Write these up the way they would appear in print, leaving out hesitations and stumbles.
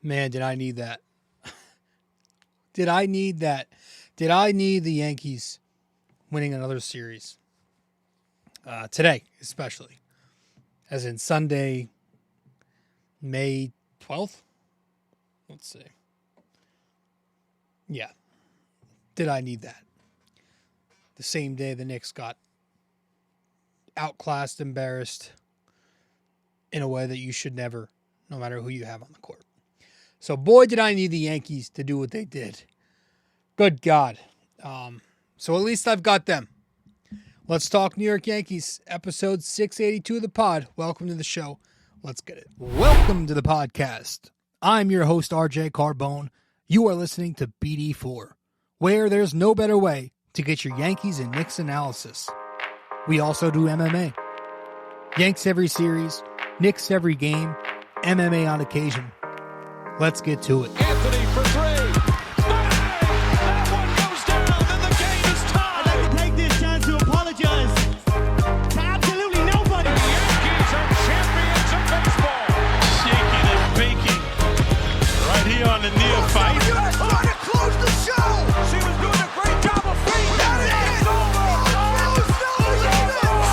Man, did I need that. Did I need that? Did I need the Yankees winning another series? Today, especially. As in Sunday, May 12th? Let's see. Yeah. Did I need that? The same day the Knicks got outclassed, embarrassed in a way that you should never, no matter who you have on the court. So, boy, did I need the Yankees to do what they did. Good God. So at least I've got them. Let's talk New York Yankees, episode 682 of the pod. Welcome to the show. Let's get it. Welcome to the podcast. I'm your host, RJ Carbone. You are listening to BD4, where there's no better way to get your Yankees and Knicks analysis. We also do MMA. Yanks every series, Knicks every game, MMA on occasion. Let's get to it. Anthony for three. Bang! That one goes down, and the game is tied. I'd like to take this chance to apologize to absolutely nobody. The Yankees are champions of baseball. Shaking and baking. Right here on the neophyte. Trying to close the show. She was doing a great job of feeding. That is it. It's over.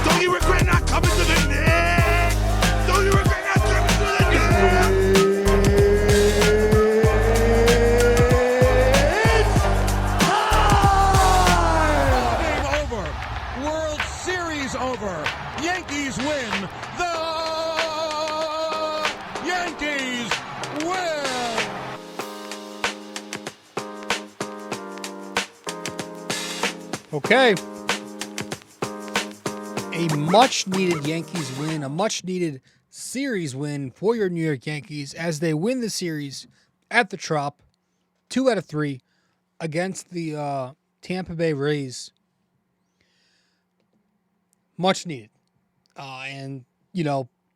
Don't you regret not coming to the Knicks? Don't you regret not coming to the Knicks? Game over. World Series over. Yankees win. The Yankees win. Okay. A much-needed Yankees win, a much-needed series win for your New York Yankees as they win the series at the Trop, 2 out of 3, against the Tampa Bay Rays. Much needed. And,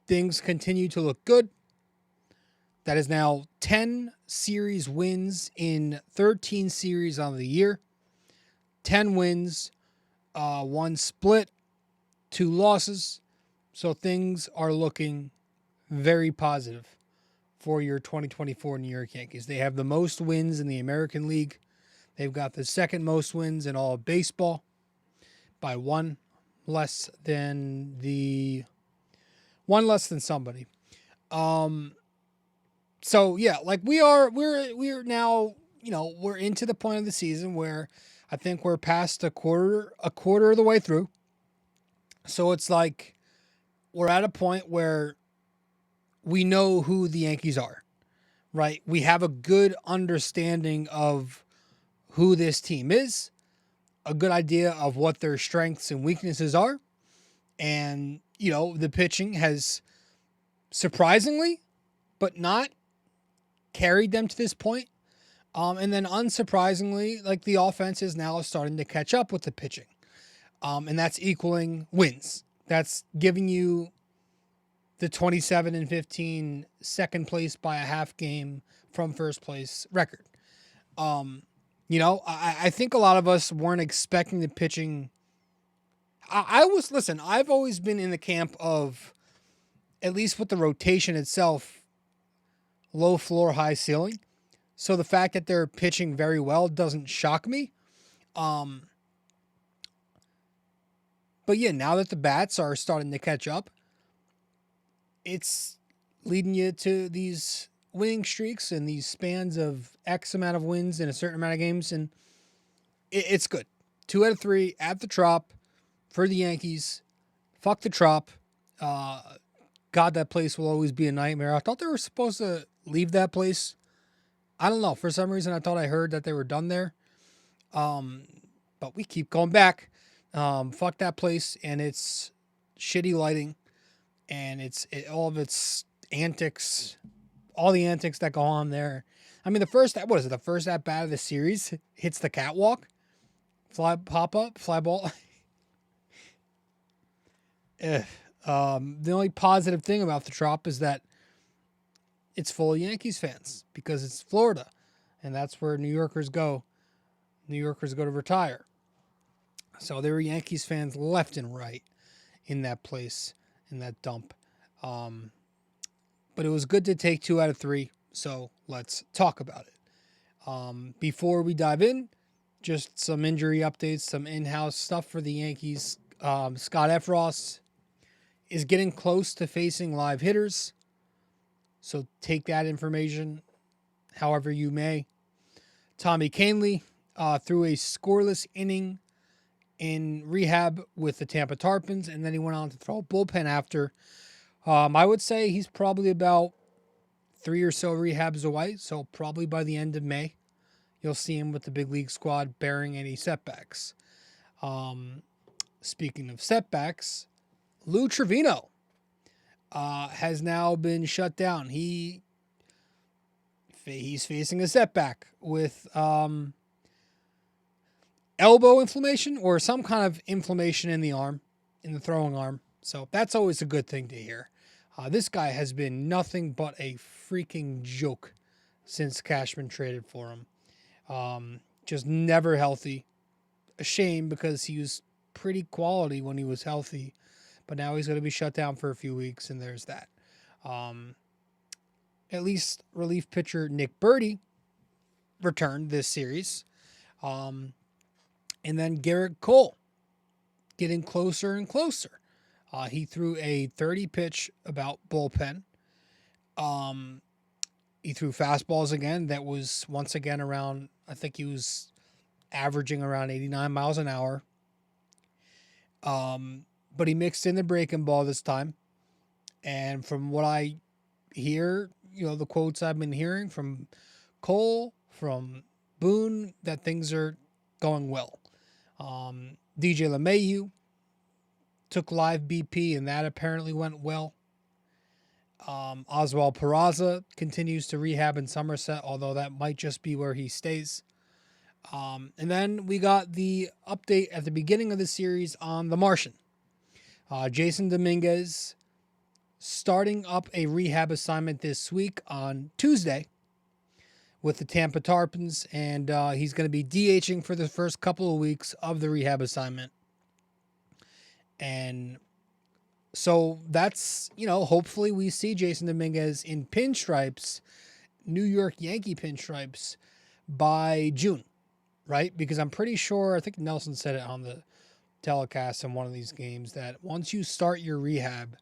things continue to look good. That is now 10 series wins in 13 series on the year. 10 wins, 1 split, 2 losses. So things are looking very positive for your 2024 New York Yankees. They have the most wins in the American League. They've got the second most wins in all of baseball by one less than somebody. So yeah, like we're now, we're into the point of the season where I think we're past a quarter of the way through. So it's like we're at a point where we know who the Yankees are, right? We have a good understanding of who this team is, a good idea of what their strengths and weaknesses are. And, the pitching has surprisingly, but not carried them to this point. And then unsurprisingly, like the offense is now starting to catch up with the pitching. And that's equaling wins. That's giving you the 27-15 second place by a half game from first place record. I think a lot of us weren't expecting the pitching. I've always been in the camp of, at least with the rotation itself, low floor, high ceiling. So the fact that they're pitching very well doesn't shock me. But yeah, now that the bats are starting to catch up, it's leading you to these winning streaks and these spans of X amount of wins in a certain amount of games. And it's good. 2 out of 3 at the Trop for the Yankees. Fuck the Trop. God, that place will always be a nightmare. I thought they were supposed to leave that place. I don't know. For some reason, I thought I heard that they were done there. But we keep going back. Fuck that place and its shitty lighting and all of its antics, all the antics that go on there. I mean, the first at bat of the series hits the catwalk, fly ball. The only positive thing about the Trop is that it's full of Yankees fans because it's Florida and that's where New Yorkers go. New Yorkers go to retire. So there were Yankees fans left and right in that place, in that dump. But it was good to take 2 out of 3. So let's talk about it. Before we dive in, just some injury updates, some in-house stuff for the Yankees. Scott Efros is getting close to facing live hitters. So take that information however you may. Tommy Kahnle threw a scoreless inning in rehab with the Tampa Tarpons, and then he went on to throw a bullpen after. I would say he's probably about 3 or so rehabs away, so probably by the end of May, you'll see him with the big league squad bearing any setbacks. Speaking of setbacks, Lou Trevino has now been shut down. He's facing a setback with elbow inflammation or some kind of inflammation in the arm, in the throwing arm. So that's always a good thing to hear. This guy has been nothing but a freaking joke since Cashman traded for him. Just never healthy. A shame because he was pretty quality when he was healthy, but now he's going to be shut down for a few weeks, and there's that. At least relief pitcher Nick Birdie returned this series. And then Garrett Cole getting closer and closer. He threw a 30-pitch about bullpen. He threw fastballs again. That was once again around, I think he was averaging around 89 miles an hour. But he mixed in the breaking ball this time. And from what I hear, the quotes I've been hearing from Cole, from Boone, that things are going well. DJ LeMahieu took live BP, and that apparently went well. Oswald Peraza continues to rehab in Somerset, although that might just be where he stays. And then we got the update at the beginning of the series on the Martian. Jason Dominguez starting up a rehab assignment this week on Tuesday with the Tampa Tarpons, and he's going to be DHing for the first couple of weeks of the rehab assignment. And so that's, hopefully we see Jason Dominguez in pinstripes, New York Yankee pinstripes, by June, right? Because I'm pretty sure, I think Nelson said it on the telecast in one of these games, that once you start your rehab,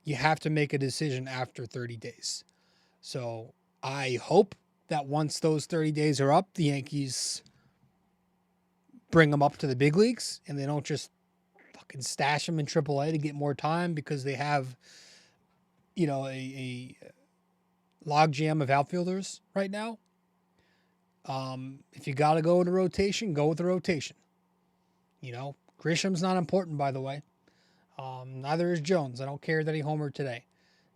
you have to make a decision after 30 days. So I hope that once those 30 days are up, the Yankees bring them up to the big leagues and they don't just fucking stash them in AAA to get more time because they have, a logjam of outfielders right now. If you got to go with a rotation, go with the rotation. Grisham's not important, by the way. Neither is Jones. I don't care that he homered today.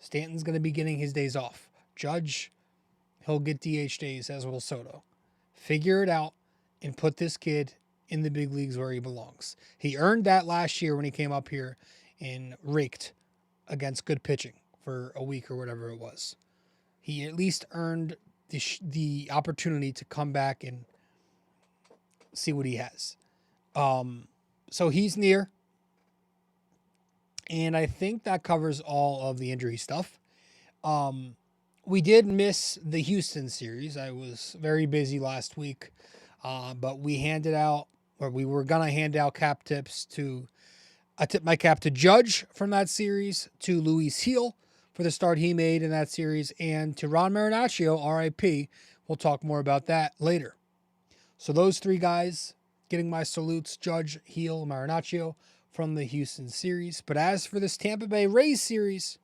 Stanton's going to be getting his days off. Judge, he'll get DH days, as will Soto. Figure it out and put this kid in the big leagues where he belongs. He earned that last year when he came up here and raked against good pitching for a week or whatever it was. He at least earned the opportunity to come back and see what he has. So he's near. And I think that covers all of the injury stuff. We did miss the Houston series. I was very busy last week. But we were going to hand out cap tips I tipped my cap to Judge from that series, to Luis Heel for the start he made in that series, and to Ron Marinaccio, RIP. We'll talk more about that later. So those three guys getting my salutes, Judge, Heel, Marinaccio, from the Houston series. But as for this Tampa Bay Rays series,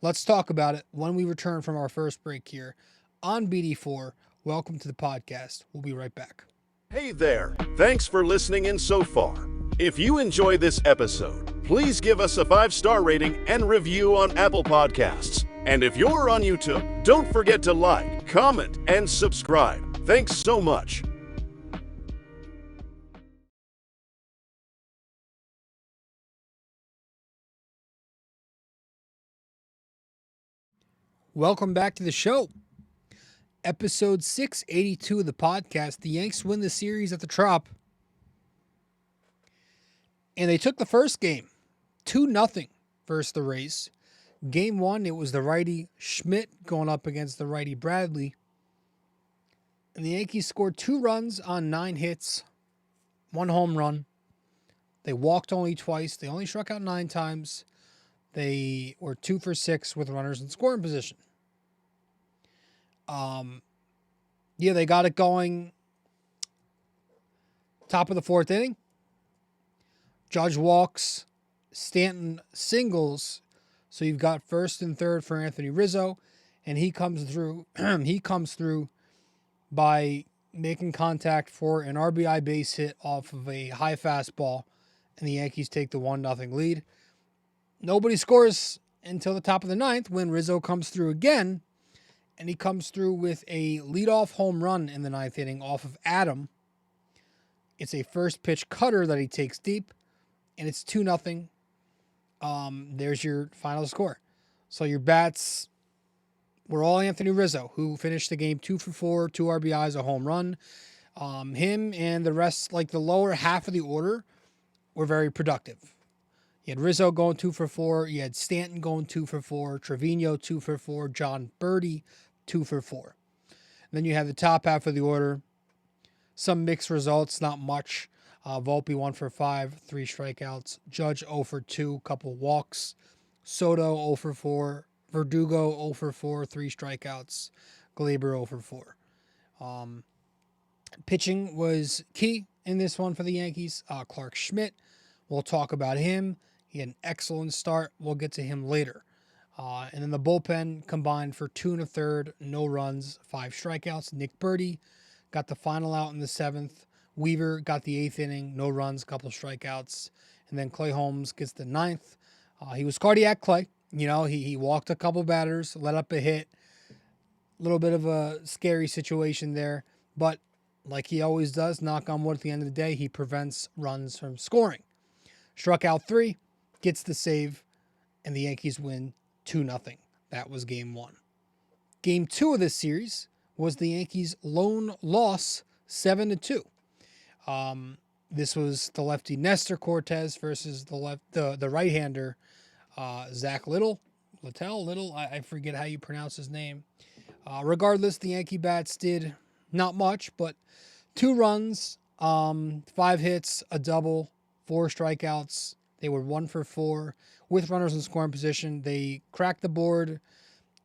let's talk about it when we return from our first break here on BD4. Welcome to the podcast. We'll be right back. Hey there. Thanks for listening in so far. If you enjoyed this episode, please give us a 5-star rating and review on Apple Podcasts. And if you're on YouTube, don't forget to like, comment, and subscribe. Thanks so much. Welcome back to the show. Episode 682 of the podcast. The Yanks win the series at the Trop. And they took the first game 2-0 versus the Rays. Game 1, it was the righty Schmidt going up against the righty Bradley. And the Yankees scored 2 runs on 9 hits, 1 home run. They walked only twice. They only struck out 9 times. They were 2 for 6 with runners in scoring position. Yeah, they got it going. Top of the 4th inning. Judge walks. Stanton singles. So you've got first and third for Anthony Rizzo, and he comes through. He comes through by making contact for an RBI base hit off of a high fastball, and the Yankees take the 1-0 lead. Nobody scores until the top of the 9th when Rizzo comes through again, and he comes through with a leadoff home run in the 9th inning off of Adam. It's a first pitch cutter that he takes deep, and it's 2-0. There's your final score. So your bats were all Anthony Rizzo, who finished the game 2 for 4, 2 RBIs, a home run. Him and the rest, like the lower half of the order, were very productive. You had Rizzo going 2 for 4. You had Stanton going 2 for 4. Trevino 2 for 4. John Birdie 2 for 4. And then you have the top half of the order. Some mixed results, not much. Volpe 1 for 5, 3 strikeouts. Judge 0 for 2, couple walks. Soto 0 for 4. Verdugo 0 for 4, 3 strikeouts. Glaber 0 for 4. Pitching was key in this one for the Yankees. Clark Schmidt, we'll talk about him. He had an excellent start. We'll get to him later. And then the bullpen combined for 2 1/3, no runs, 5 strikeouts. Nick Birdie got the final out in the 7th. Weaver got the 8th inning, no runs, couple strikeouts. And then Clay Holmes gets the 9th. He was cardiac Clay. You know, he walked a couple batters, let up a hit. A little bit of a scary situation there. But like he always does, knock on wood, at the end of the day, he prevents runs from scoring. Struck out 3, gets the save, and the Yankees win 2-0. That was game 1. Game 2 of this series was the Yankees' lone loss, 7-2. This was the lefty Nestor Cortez versus the right-hander Zach Little. I forget how you pronounce his name. Regardless, the Yankee bats did not much, but 2 runs, 5 hits, a double, 4 strikeouts. They were 1 for 4 with runners in scoring position. They cracked the board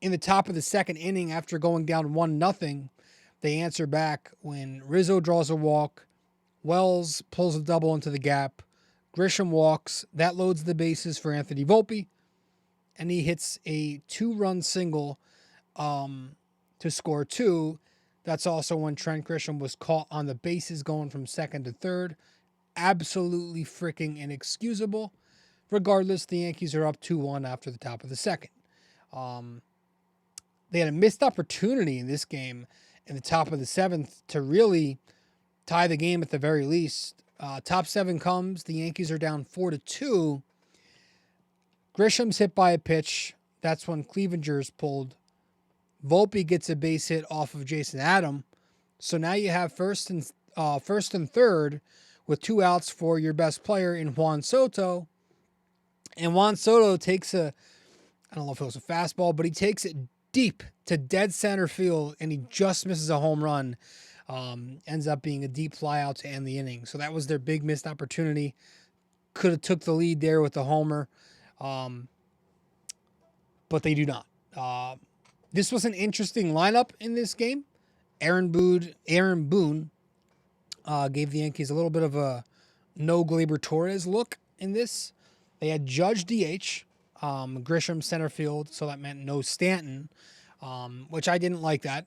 in the top of the 2nd inning after going down 1-0. They answer back when Rizzo draws a walk. Wells pulls a double into the gap. Grisham walks. That loads the bases for Anthony Volpe. And he hits a 2-run single to score 2. That's also when Trent Grisham was caught on the bases going from 2nd to 3rd. Absolutely freaking inexcusable. Regardless, the Yankees are up 2-1 after the top of the 2nd. They had a missed opportunity in this game in the top of the 7th to really tie the game at the very least. Top 7 comes. The Yankees are down 4-2. Grisham's hit by a pitch. That's when Cleavinger's pulled. Volpe gets a base hit off of Jason Adam. So now you have first and third with 2 outs for your best player in Juan Soto. And Juan Soto takes I don't know if it was a fastball, but he takes it deep to dead center field, and he just misses a home run. Ends up being a deep fly out to end the inning. So that was their big missed opportunity. Could have took the lead there with the homer. But they do not. This was an interesting lineup in this game. Aaron Boone gave the Yankees a little bit of a no Glaber Torres look in this. They had Judge DH, Grisham center field, so that meant no Stanton, which I didn't like that,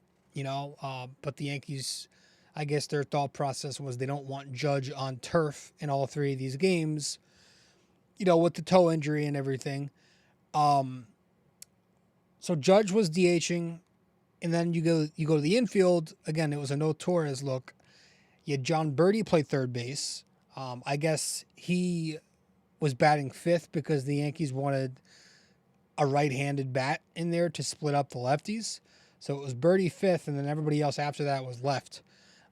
but the Yankees, I guess their thought process was they don't want Judge on turf in all 3 of these games, with the toe injury and everything. So Judge was DHing, and then you go to the infield. Again, it was a no Torres look. You had John Birdie play third base. I guess he was batting 5th because the Yankees wanted a right-handed bat in there to split up the lefties. So it was Birdie 5th, and then everybody else after that was left.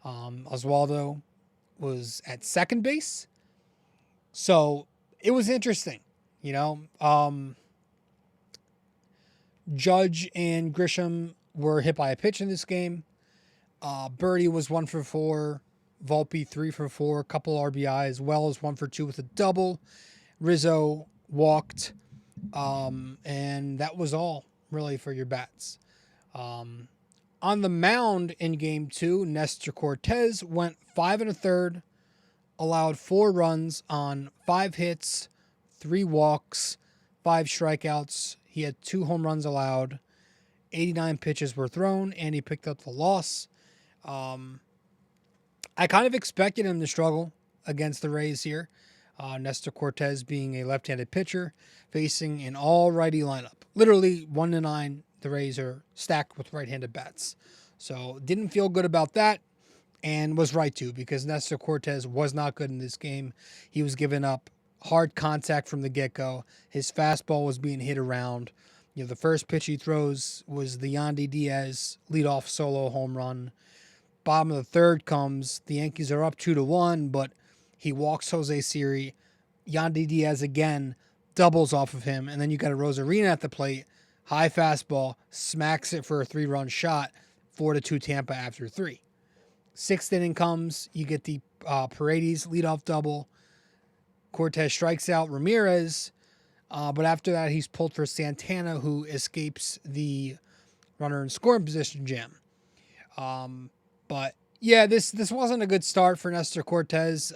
Oswaldo was at second base. So it was interesting, Judge and Grisham were hit by a pitch in this game. Birdie was 1 for 4. Volpe 3 for 4, a couple RBIs. Wells 1 for 2 with a double. Rizzo walked. And that was all really for your bats. On the mound in game 2, Nestor Cortez went 5 1/3, allowed 4 runs on 5 hits, 3 walks, 5 strikeouts. He had 2 home runs allowed. 89 pitches were thrown, and he picked up the loss. I kind of expected him to struggle against the Rays here. Nestor Cortez being a left-handed pitcher facing an all-righty lineup. Literally 1-9, the Rays are stacked with right-handed bats. So didn't feel good about that, and was right to, because Nestor Cortez was not good in this game. He was giving up hard contact from the get-go. His fastball was being hit around. The first pitch he throws was the Yandy Diaz leadoff solo home run. Bottom of the third comes. The Yankees are up 2-1, but he walks Jose Siri. Yandy Diaz again doubles off of him, and then you got a Rosarina at the plate. High fastball, smacks it for a 3-run shot. 4-2 Tampa after 3. 6th inning comes. You get the Paredes leadoff double. Cortez strikes out Ramirez, but after that he's pulled for Santana, who escapes the runner in scoring position jam. But yeah, this wasn't a good start for Nestor Cortez.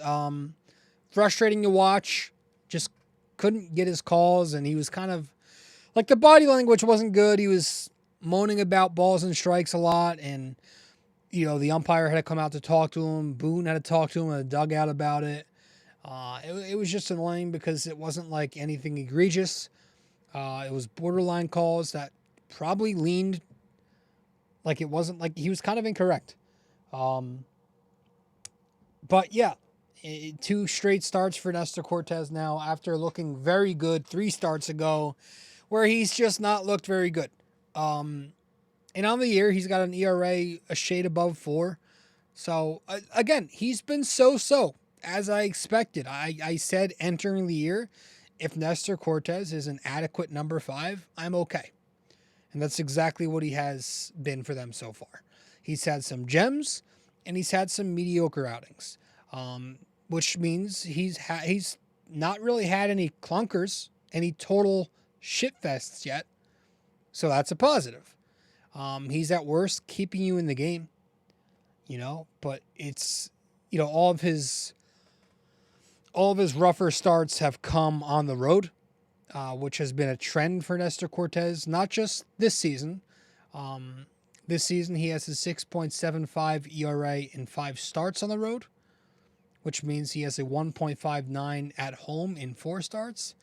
Frustrating to watch. Just couldn't get his calls, and he was kind of like, the body language wasn't good. He was moaning about balls and strikes a lot, and the umpire had to come out to talk to him. Boone had to talk to him in the dugout about it. It was just annoying because it wasn't like anything egregious. It was borderline calls that probably leaned like it wasn't, like he was kind of incorrect. But yeah, 2 straight starts for Nestor Cortez now after looking very good 3 starts ago, where he's just not looked very good. And on the year, he's got an ERA a shade above 4. So again, he's been so-so. As I expected. I said entering the year, if Nestor Cortez is an adequate number 5, I'm okay. And that's exactly what he has been for them so far. He's had some gems, and he's had some mediocre outings, which means he's not really had any clunkers, any total shitfests yet. So that's a positive. He's at worst keeping you in the game, but it's, all of his rougher starts have come on the road, which has been a trend for Nestor Cortez, not just this season. This season, he has a 6.75 ERA in 5 starts on the road, which means he has a 1.59 at home in 4 starts.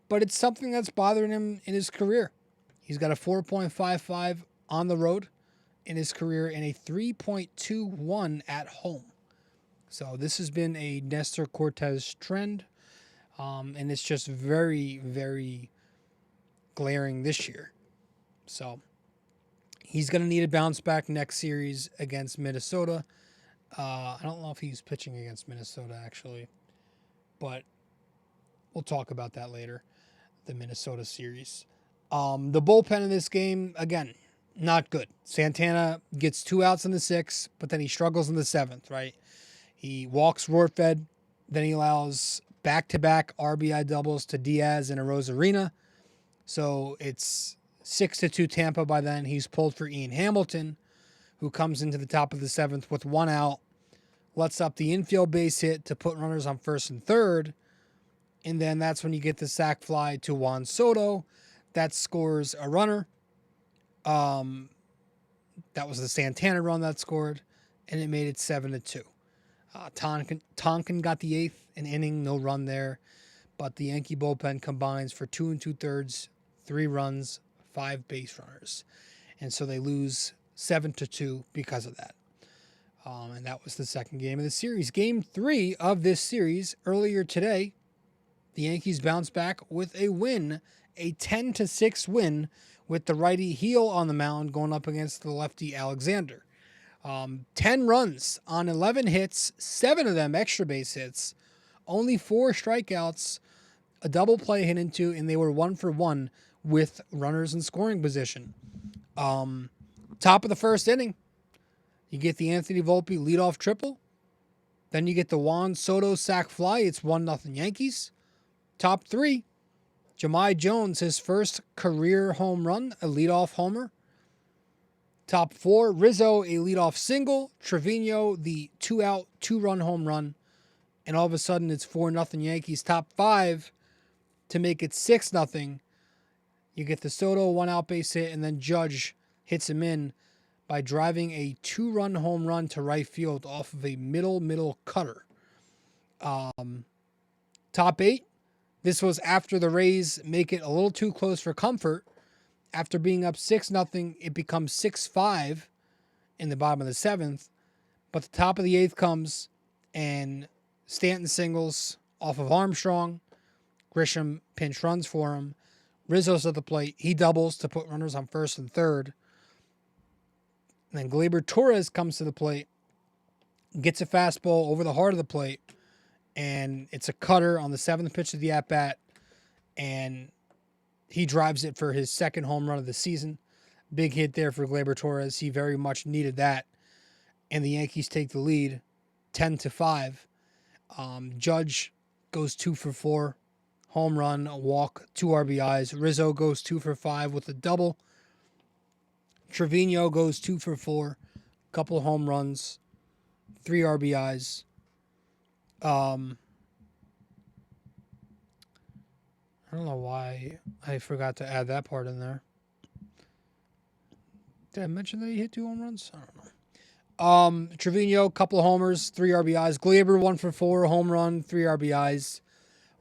But it's something that's bothering him in his career. He's got a 4.55 on the road in his career and a 3.21 at home. So this has been a Nestor Cortez trend, and it's just very, very glaring this year. So he's going to need a bounce back next series against Minnesota. I don't know if he's pitching against Minnesota, actually, but we'll talk about that later, the Minnesota series. The bullpen in this game, again, not good. Santana gets 2 outs in the 6th, but then he struggles in the 7th, right? He walks Rortvedt, then he allows back-to-back RBI doubles to Diaz and a Rosarina. So it's 6-2 Tampa by then. He's pulled for Ian Hamilton, who comes into the top of the 7th with 1 out, lets up the infield base hit to put runners on 1st and 3rd, and then that's when you get the sac fly to Juan Soto. That scores a runner. That was the Santana run that scored, and it made it 7-2. Tonkin got the 8th, an inning, no run there, but the Yankee bullpen combines for 2 2/3, 3 runs, 5 base runners, and so they lose 7-2 because of that. And that was the second game of the series. Game 3 of this series earlier today, the Yankees bounced back with a win, a 10-6 win, with the righty heel on the mound going up against the lefty Alexander. 10 runs on 11 hits, 7 of them extra base hits, only 4 strikeouts, a double play hit into, and they were 1 for 1 with runners in scoring position. Top of the first inning, you get the Anthony Volpe leadoff triple. Then you get the Juan Soto sac fly. It's 1-0 Yankees. Top 3, Jahmai Jones, his first career home run, a leadoff homer. Top 4, Rizzo, a leadoff single. Trevino, the 2-out, 2-run home run. And all of a sudden, it's 4-0 Yankees. Top 5, to make it 6-0, you get the Soto 1-out base hit, and then Judge hits him in by driving a 2-run home run to right field off of a middle cutter. Top 8, this was after the Rays make it a little too close for comfort. After being up 6-0, it becomes 6-5 in the bottom of the 7th. But the top of the 8th comes, and Stanton singles off of Armstrong. Grisham pinch runs for him. Rizzo's at the plate. He doubles to put runners on first and third. And then Gleyber Torres comes to the plate, gets a fastball over the heart of the plate, and it's a cutter on the 7th pitch of the at-bat, and he drives it for his second home run of the season. Big hit there for Gleyber Torres. He very much needed that, and the Yankees take the lead 10-5. Judge goes 2 for 4. Home run, a walk, 2 RBIs. Rizzo goes 2 for 5 with a double. Trevino goes 2 for 4. Couple home runs, 3 RBIs. I don't know why I forgot to add that part in there. Did I mention that he hit 2 home runs? I don't know. Trevino, couple homers, 3 RBIs. Gleyber, 1 for 4, home run, 3 RBIs.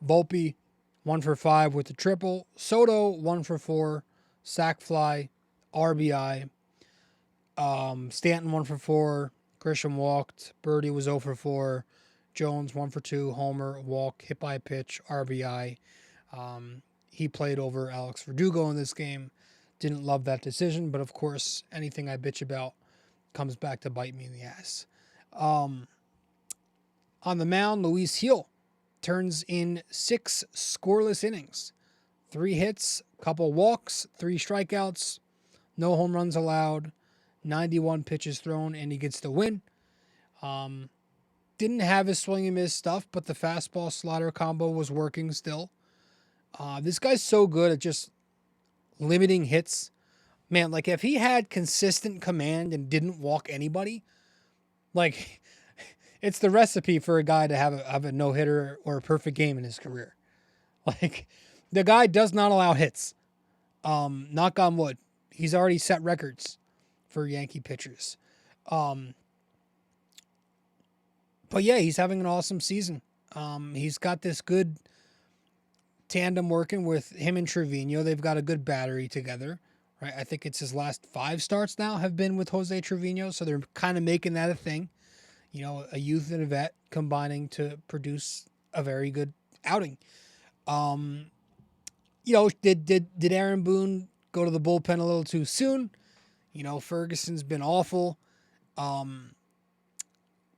Volpe, 1 for 5 with the triple. Soto, 1 for 4, sac fly, RBI. Stanton, 1 for 4. Grisham walked. Birdie was 0 for 4. Jones, 1 for 2, homer, walk, hit by a pitch, RBI. He played over Alex Verdugo in this game. Didn't love that decision, but of course, anything I bitch about comes back to bite me in the ass. On the mound, Luis Gil turns in 6 scoreless innings. 3 hits, couple walks, 3 strikeouts, no home runs allowed, 91 pitches thrown, and he gets the win. Didn't have his swing and miss stuff, but the fastball slider combo was working still. This guy's so good at just limiting hits. Man, like if he had consistent command and didn't walk anybody, like it's the recipe for a guy to have a no-hitter or a perfect game in his career. Like the guy does not allow hits. Knock on wood. He's already set records for Yankee pitchers. But yeah, he's having an awesome season. He's got this good tandem working with him and Trevino. They've got a good battery together, right? I think it's his last 5 starts now have been with Jose Trevino, so they're kind of making that a thing. You know, a youth and a vet combining to produce a very good outing. You know, did Aaron Boone go to the bullpen a little too soon? You know, Ferguson's been awful.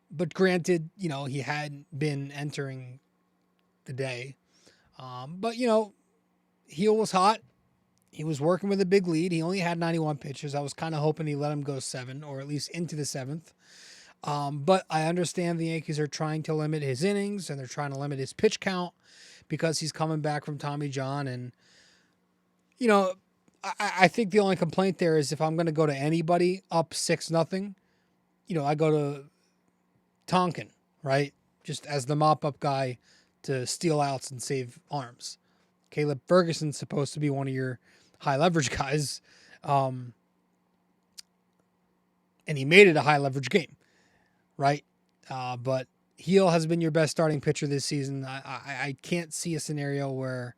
But granted, you know, he hadn't been entering the day. But, you know, Gil was hot. He was working with a big lead. He only had 91 pitches. I was kind of hoping he let him go 7 or at least into the 7th. But I understand the Yankees are trying to limit his innings and they're trying to limit his pitch count because he's coming back from Tommy John. And, you know, I think the only complaint there is if I'm going to go to anybody up 6-0, you know, I go to Tonkin, right? Just as the mop-up guy to steal outs and save arms. Caleb Ferguson's supposed to be one of your high-leverage guys. And he made it a high-leverage game, right? But Gil has been your best starting pitcher this season. I can't see a scenario where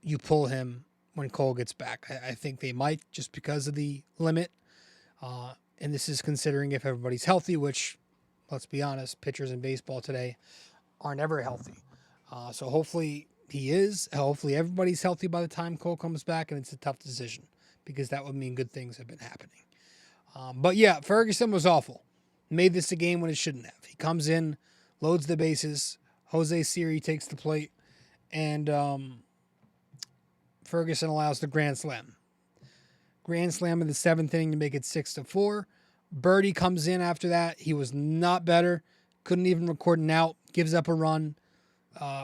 you pull him when Cole gets back. I think they might just because of the limit. And this is considering if everybody's healthy, which, let's be honest, pitchers in baseball today are never healthy. So hopefully he is. Hopefully everybody's healthy by the time Cole comes back, and it's a tough decision because that would mean good things have been happening. But yeah, Ferguson was awful. Made this a game when it shouldn't have. He comes in, loads the bases, Jose Siri takes the plate, and Ferguson allows the grand slam. Grand slam in the 7th inning to make it 6-4. Birdie comes in after that. He was not better. Couldn't even record an out. Gives up a run.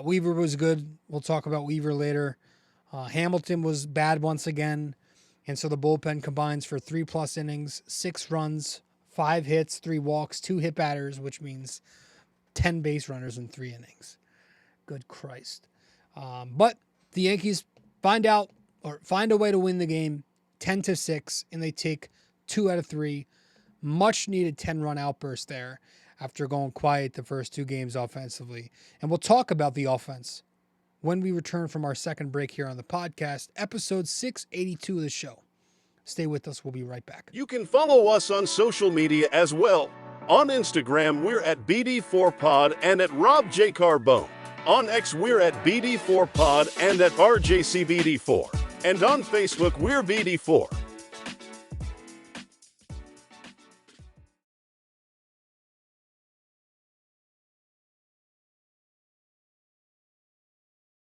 Weaver was good. We'll talk about Weaver later. Hamilton was bad once again. And so the bullpen combines for 3+ innings, 6 runs, 5 hits, 3 walks, 2 hit batters, which means 10 base runners in 3 innings. Good Christ. But the Yankees find a way to win the game 10-6, and they take 2 out of 3. Much needed 10-run outburst there after going quiet the first 2 games offensively. And we'll talk about the offense when we return from our second break here on the podcast, episode 682 of the show. Stay with us. We'll be right back. You can follow us on social media as well. On Instagram, we're at BD4Pod and at Rob J. Carbone. On X, we're at BD4Pod and at RJCBD4. And on Facebook, we're BD4.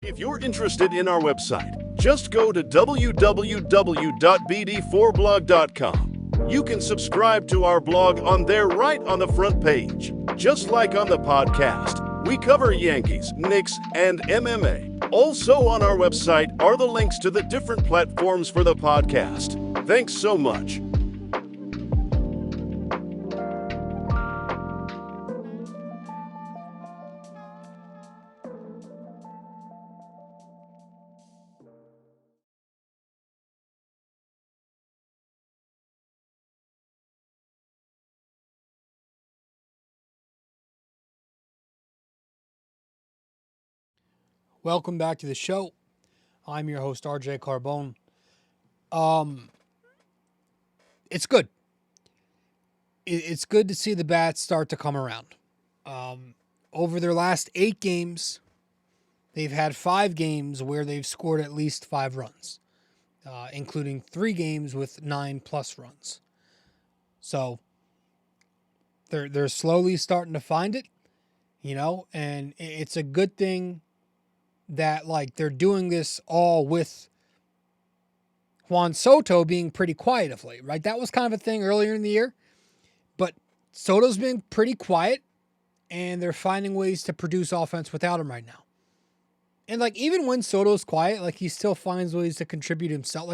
If you're interested in our website, just go to www.bd4blog.com. You can subscribe to our blog on there right on the front page. Just like on the podcast, we cover Yankees, Knicks, and MMA. Also on our website are the links to the different platforms for the podcast. Thanks so much. Welcome back to the show. I'm your host, RJ Carbone. It's good. It's good to see the bats start to come around. Over their last 8 games, they've had 5 games where they've scored at least 5 runs, including 3 games with 9+ runs. So they're slowly starting to find it, and it's a good thing that they're doing this all with Juan Soto being pretty quiet of late, right? That was kind of a thing earlier in the year, but Soto's been pretty quiet, and they're finding ways to produce offense without him right now. And even when Soto's quiet, he still finds ways to contribute himself.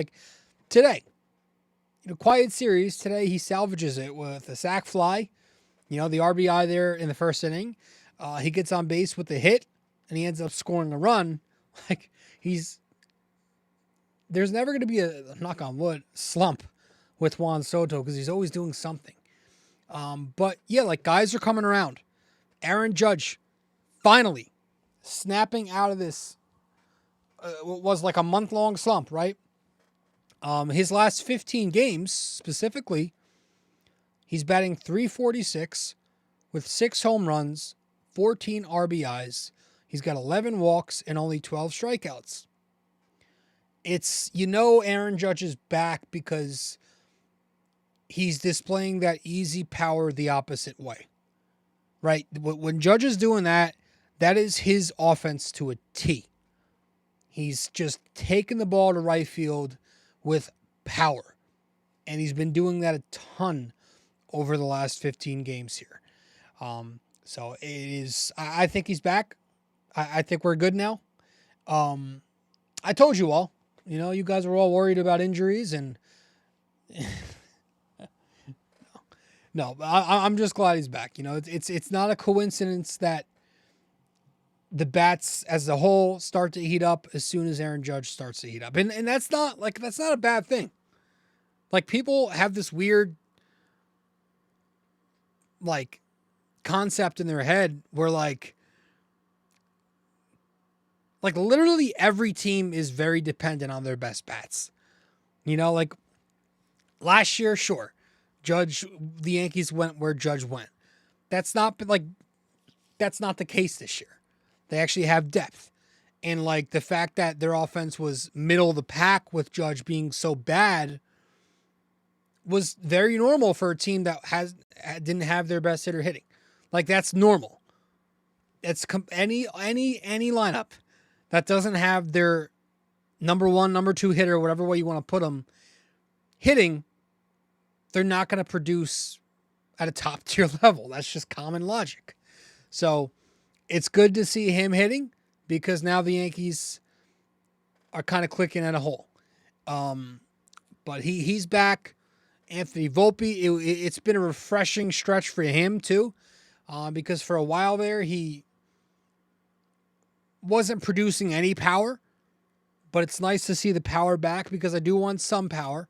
Today, quiet series, today he salvages it with a sac fly, the RBI there in the first inning. He gets on base with the hit, and he ends up scoring a run. There's never going to be a, knock on wood, slump with Juan Soto because he's always doing something. But yeah, guys are coming around. Aaron Judge finally snapping out of this, what was a month-long slump, right? His last 15 games, specifically, he's batting .346 with 6 home runs, 14 RBIs. He's got 11 walks and only 12 strikeouts. It's, Aaron Judge is back because he's displaying that easy power the opposite way, right? When Judge is doing that, that is his offense to a T. He's just taking the ball to right field with power. And he's been doing that a ton over the last 15 games here. So it is, I think he's back. I think we're good now. I told you all, you guys were all worried about injuries, and no, I'm just glad he's back. It's not a coincidence that the bats as a whole start to heat up as soon as Aaron Judge starts to heat up. And that's not a bad thing. People have this weird concept in their head where literally every team is very dependent on their best bats. Last year, sure, the Yankees went where Judge went. That's not the case this year. They actually have depth. And the fact that their offense was middle of the pack with Judge being so bad was very normal for a team that didn't have their best hitter hitting. That's normal. any lineup that doesn't have their number one, number two hitter, whatever way you want to put them, hitting, they're not going to produce at a top tier level. That's just common logic. So it's good to see him hitting because now the Yankees are kind of clicking at a hole. But he's back. Anthony Volpe, it's been a refreshing stretch for him too, because for a while there he wasn't producing any power, but it's nice to see the power back because I do want some power.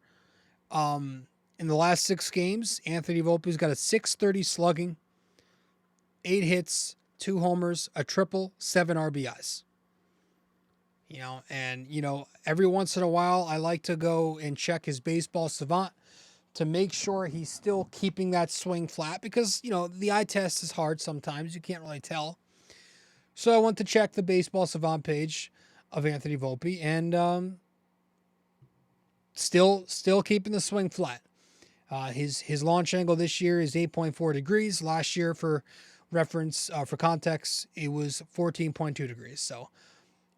In the last 6 games, Anthony Volpe's got a .630 slugging, 8 hits, 2 homers, a triple, 7 RBIs. And every once in a while, I like to go and check his baseball savant to make sure he's still keeping that swing flat because, the eye test is hard sometimes. You can't really tell. So I went to check the baseball savant page of Anthony Volpe and still keeping the swing flat. His launch angle this year is 8.4 degrees. Last year, for reference, for context, it was 14.2 degrees. So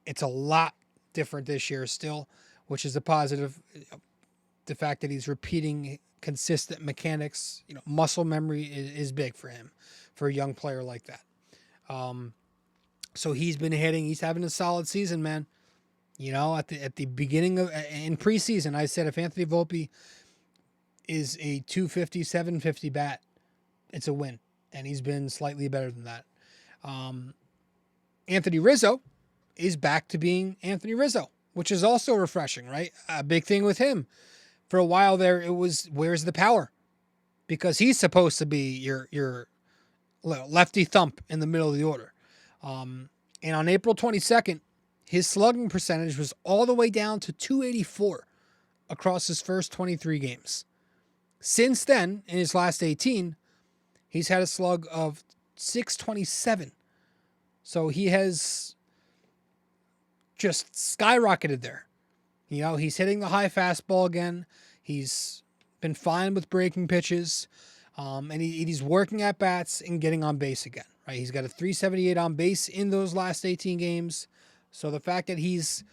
it's a lot different this year still, which is a positive. The fact that he's repeating consistent mechanics, muscle memory is big for him, for a young player like that. So he's been hitting. He's having a solid season, man. At the beginning of in preseason, I said if Anthony Volpe is a 250, 750 bat, it's a win, and he's been slightly better than that. Anthony Rizzo is back to being Anthony Rizzo, which is also refreshing, right? A big thing with him. For a while there, it was, where's the power? Because he's supposed to be your lefty thump in the middle of the order. And on April 22nd, his slugging percentage was all the way down to .284 across his first 23 games. Since then, in his last 18, he's had a slug of .627. So he has just skyrocketed there. He's hitting the high fastball again. He's been fine with breaking pitches. And he's working at bats and getting on base again, right? He's got a .378 on base in those last 18 games. So the fact that he's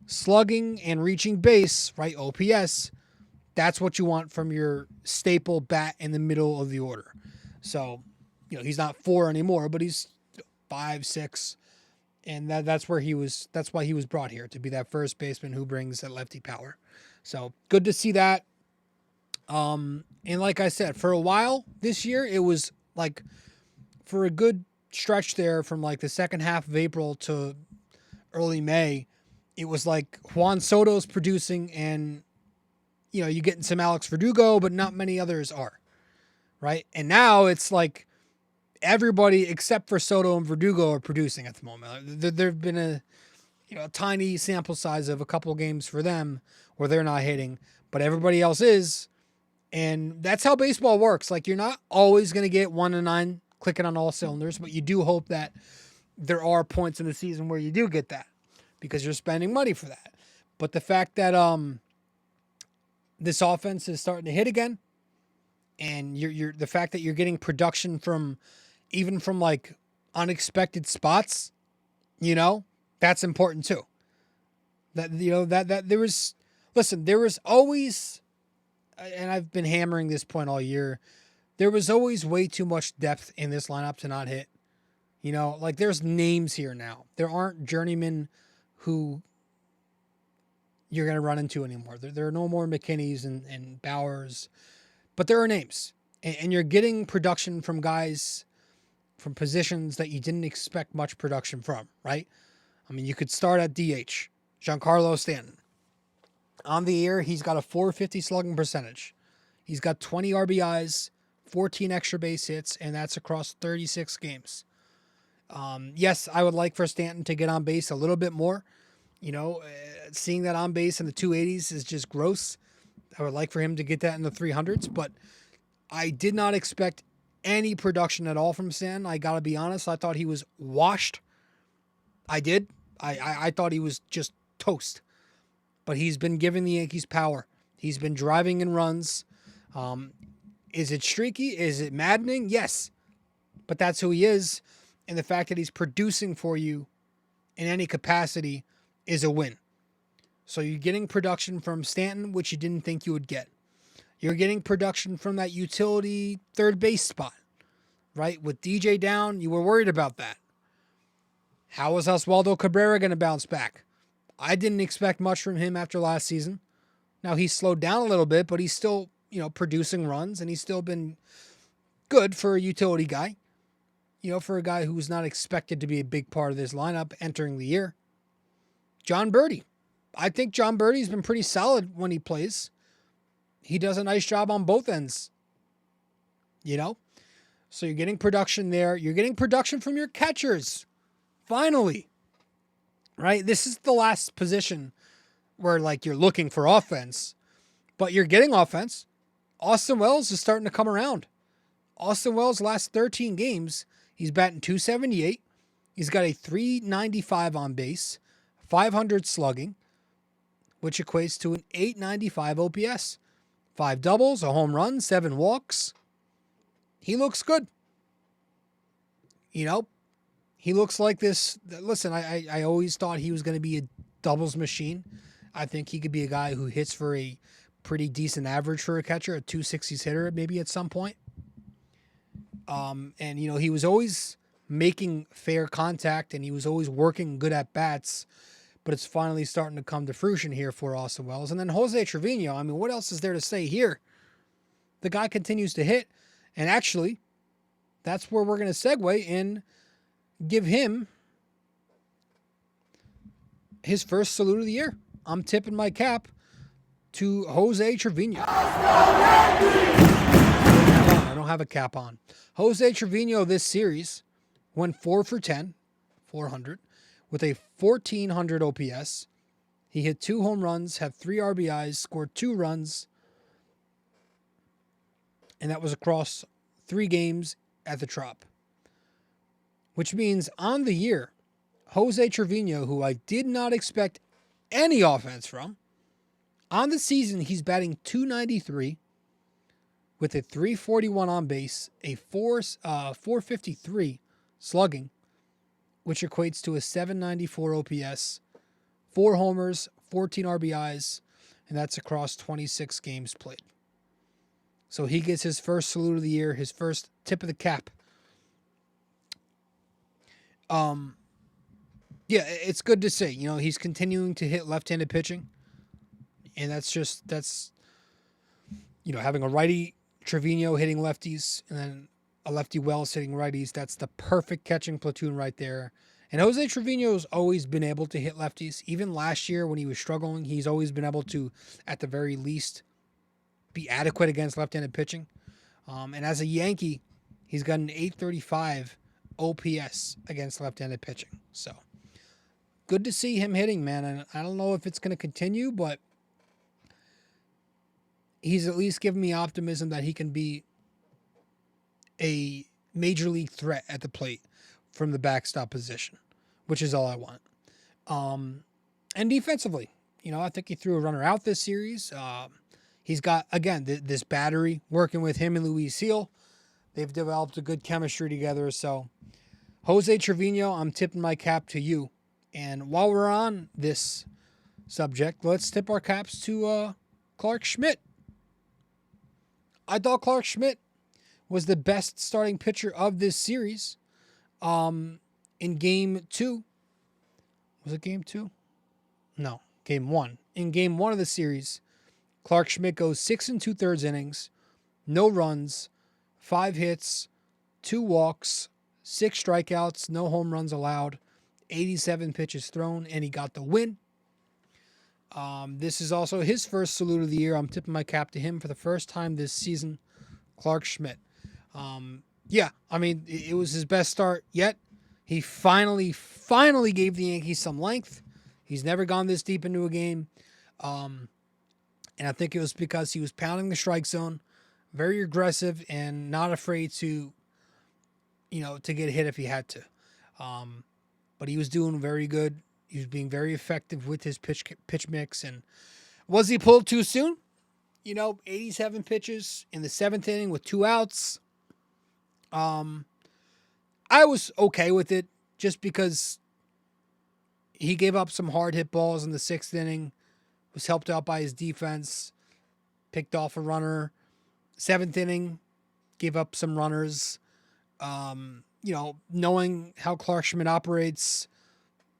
slugging and reaching base, right, OPS, that's what you want from your staple bat in the middle of the order. So, he's not 4 anymore, but he's 5, 6. And that's why he was brought here, to be that first baseman who brings that lefty power. So good to see that. And like I said, for a while this year, it was like for a good stretch there from like the second half of April to early May, it was like Juan Soto's producing and, you're getting some Alex Verdugo, but not many others are, right? And now it's like everybody except for Soto and Verdugo are producing at the moment. There've been a tiny sample size of a couple games for them where they're not hitting, but everybody else is. And that's how baseball works. Like, you're not always going to get 1-9 clicking on all cylinders, but you do hope that there are points in the season where you do get that because you're spending money for that. But the fact that this offense is starting to hit again, and you're the fact that you're getting production from like unexpected spots, that's important too. That there was always, and I've been hammering this point all year, there was always way too much depth in this lineup to not hit. Like there's names here now. There aren't journeymen who you're going to run into anymore. There are no more McKinneys and Bowers, but there are names. And you're getting production from guys from positions that you didn't expect much production from, right? I mean, you could start at DH, Giancarlo Stanton. On the year, he's got a .450 slugging percentage. He's got 20 RBIs, 14 extra base hits, and that's across 36 games. Yes, I would like for Stanton to get on base a little bit more. Seeing that on base in the 280s is just gross. I would like for him to get that in the 300s, but I did not expect any production at all from Stanton. I got to be honest. I thought he was washed. I did. I thought he was just toast. But he's been giving the Yankees power. He's been driving in runs. Is it streaky? Is it maddening? Yes. But that's who he is. and the fact that he's producing for you in any capacity is a win. So you're getting production from Stanton, which you didn't think you would get. You're getting production from that utility third base spot, right? With DJ down, you were worried about that. How is Oswaldo Cabrera going to bounce back? I didn't expect much from him after last season. Now he's slowed down a little bit, but he's still, producing runs, and he's still been good for a utility guy. For a guy who's not expected to be a big part of this lineup entering the year. John Birdie. I think John Birdie's been pretty solid when he plays. He does a nice job on both ends. So you're getting production there. You're getting production from your catchers. Finally. Right? This is the last position where, you're looking for offense. But you're getting offense. Austin Wells is starting to come around. Austin Wells' last 13 games, he's batting .278. He's got a .395 on base, 500 slugging, which equates to an .895 OPS. 5 doubles, a home run, 7 walks. He looks good. He looks like this. Listen, I always thought he was going to be a doubles machine. I think he could be a guy who hits for a pretty decent average for a catcher, a 260s hitter maybe at some point. And he was always making fair contact, and he was always working good at bats, but it's finally starting to come to fruition here for Austin Wells. And then Jose Trevino, what else is there to say here? The guy continues to hit, and actually, that's where we're going to segue and give him his first salute of the year. I'm tipping my cap to Jose Trevino. I don't have a cap on. Jose Trevino this series went 4 for 10, 400, with a 1,400 OPS. He hit 2 home runs, had 3 RBIs, scored 2 runs, and that was across 3 games at the Trop. Which means on the year, Jose Trevino, who I did not expect any offense from, on the season he's batting .293 with a .341 on base, a 453 slugging, which equates to a .794 OPS, 4 homers, 14 RBIs, and that's across 26 games played. So he gets his first salute of the year, his first tip of the cap. Yeah, it's good to see. He's continuing to hit left-handed pitching, and that's having a righty Trevino hitting lefties, and then a lefty Wells hitting righties. That's the perfect catching platoon right there. And Jose Trevino's always been able to hit lefties. Even last year when he was struggling, he's always been able to, at the very least, be adequate against left-handed pitching. And as a Yankee, he's got an .835 OPS against left-handed pitching. So good to see him hitting, man. And I don't know if it's going to continue, but he's at least given me optimism that he can be a major league threat at the plate from the backstop position, which is all I want. And defensively, I think he threw a runner out this series. He's got, again, this battery working with him and Luis Seal. They've developed a good chemistry together. So, Jose Trevino, I'm tipping my cap to you. And while we're on this subject, let's tip our caps to Clarke Schmidt. I thought Clarke Schmidt was the best starting pitcher of this series. In Game 2. Was it Game 2? No, Game 1. In Game 1 of the series, Clarke Schmidt goes 6 2/3 innings, no runs, 5 hits, 2 walks, 6 strikeouts, no home runs allowed, 87 pitches thrown, and he got the win. This is also his first salute of the year. I'm tipping my cap to him for the first time this season, Clarke Schmidt. It was his best start yet. He finally gave the Yankees some length. He's never gone this deep into a game. And I think it was because he was pounding the strike zone, very aggressive, and not afraid to get hit if he had to. But he was doing very good. He was being very effective with his pitch mix. And was he pulled too soon? 87 pitches in the 7th inning with 2 outs. I was okay with it just because he gave up some hard hit balls in the 6th inning, was helped out by his defense, picked off a runner. 7th inning, gave up some runners. Knowing how Clark Schmidt operates,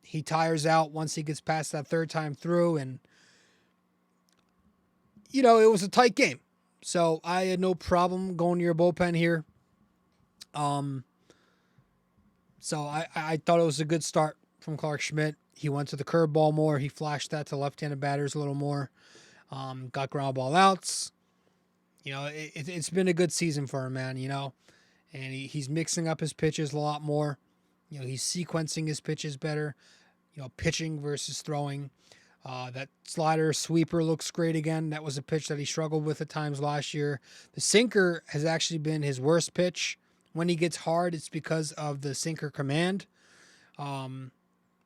he tires out once he gets past that 3rd time through. And, it was a tight game. So I had no problem going to your bullpen here. So I thought it was a good start from Clark Schmidt. He went to the curveball more. He flashed that to left-handed batters a little more. Got ground ball outs. It's been a good season for him, man, and he's mixing up his pitches a lot more. He's sequencing his pitches better, pitching versus throwing. That slider sweeper looks great again. That was a pitch that he struggled with at times last year. The sinker has actually been his worst pitch. When he gets hard, it's because of the sinker command. But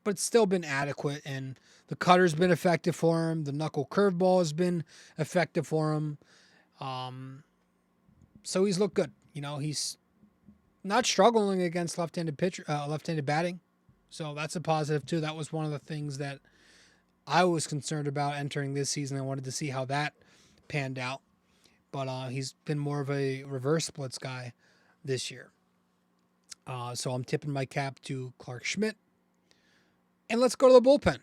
it's still been adequate, and the cutter's been effective for him. The knuckle curveball has been effective for him. So he's looked good. He's not struggling against left-handed batting. So that's a positive too. That was one of the things that I was concerned about entering this season. I wanted to see how that panned out. But he's been more of a reverse splits guy this year. So I'm tipping my cap to Clark Schmidt. And let's go to the bullpen.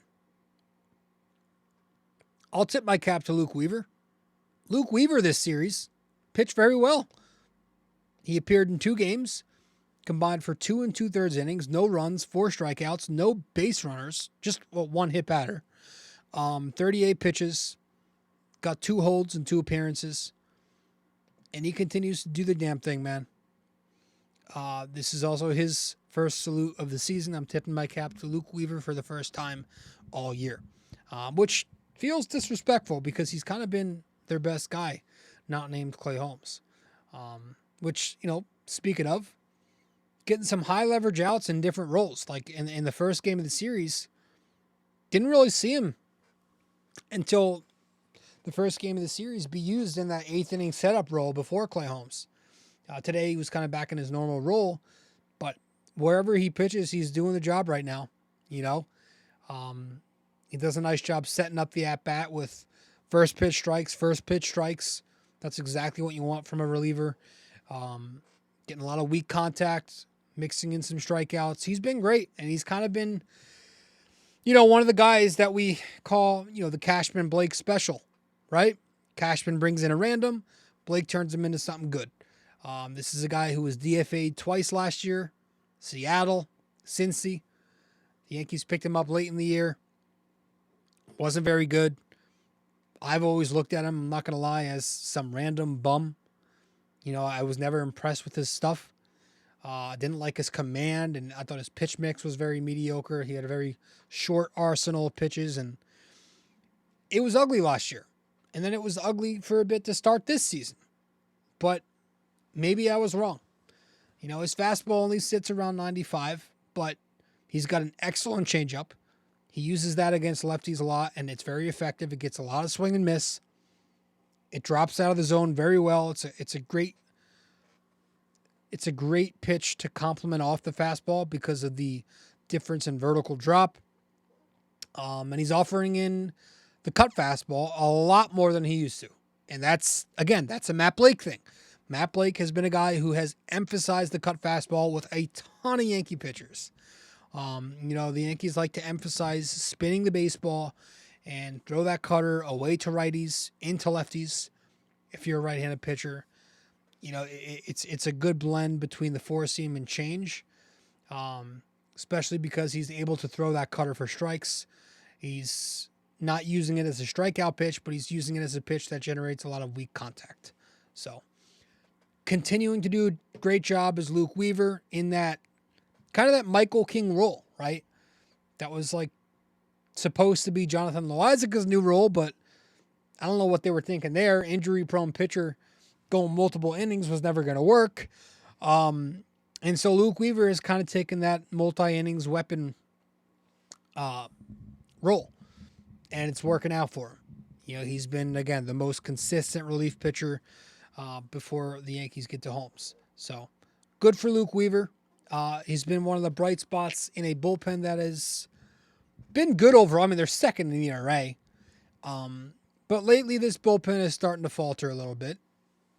I'll tip my cap to Luke Weaver. Luke Weaver this series pitched very well. He appeared in 2 games, combined for 2 2/3 innings, no runs, 4 strikeouts, no base runners, just 1 hit batter. 38 pitches, got 2 holds and 2 appearances, and he continues to do the damn thing, man. This is also his first salute of the season. I'm tipping my cap to Luke Weaver for the first time all year, which feels disrespectful because he's kind of been their best guy, not named Clay Holmes. Which, speaking of, getting some high leverage outs in different roles. Like in the first game of the series, didn't really see him until the first game of the series be used in that 8th inning setup role before Clay Holmes. Today he was kind of back in his normal role, but wherever he pitches, he's doing the job right now. He does a nice job setting up the at-bat with first pitch strikes. That's exactly what you want from a reliever. Getting a lot of weak contact, mixing in some strikeouts. He's been great, and he's kind of been, one of the guys that we call, the Cashman Blake special, right? Cashman brings in a random, Blake turns him into something good. This is a guy who was DFA'd twice last year, Seattle, Cincy. The Yankees picked him up late in the year. Wasn't very good. I've always looked at him, I'm not going to lie, as some random bum. I was never impressed with his stuff. I didn't like his command, and I thought his pitch mix was very mediocre. He had a very short arsenal of pitches, and it was ugly last year. And then it was ugly for a bit to start this season. But maybe I was wrong. His fastball only sits around 95, but he's got an excellent changeup. He uses that against lefties a lot, and it's very effective. It gets a lot of swing and miss. It drops out of the zone very well. It's a great pitch to complement off the fastball because of the difference in vertical drop. And he's offering in the cut fastball a lot more than he used to. And that's a Matt Blake thing. Matt Blake has been a guy who has emphasized the cut fastball with a ton of Yankee pitchers. The Yankees like to emphasize spinning the baseball and throw that cutter away to righties, into lefties. If you're a right-handed pitcher, it's a good blend between the four seam and change, especially because he's able to throw that cutter for strikes. He's not using it as a strikeout pitch, but he's using it as a pitch that generates a lot of weak contact. So, continuing to do a great job as Luke Weaver in that kind of that Michael King role, right? That was like supposed to be Jonathan Loizaca's new role, but I don't know what they were thinking there. Injury-prone pitcher going multiple innings was never going to work. And so Luke Weaver has kind of taken that multi-innings weapon role, and it's working out for him. He's been, again, the most consistent relief pitcher before the Yankees get to Holmes. So good for Luke Weaver. He's been one of the bright spots in a bullpen that has been good overall. I mean, they're second in the ERA. But lately this bullpen is starting to falter a little bit,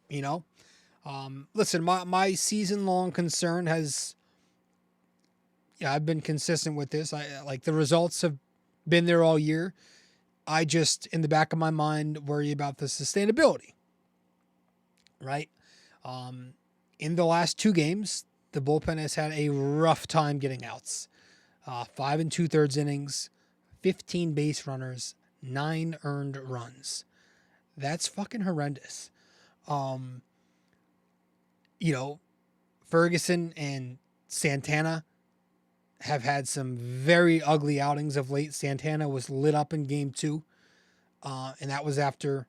you know. Listen, my season-long concern has, I've been consistent with this. I like the results have been there all year. I just, in the back of my mind, worry about the sustainability, right? In the last 2 games, the bullpen has had a rough time getting outs. 5 2/3 innings, 15 base runners, 9 earned runs. That's fucking horrendous. Ferguson and Santana have had some very ugly outings of late. Santana was lit up in game 2. And that was after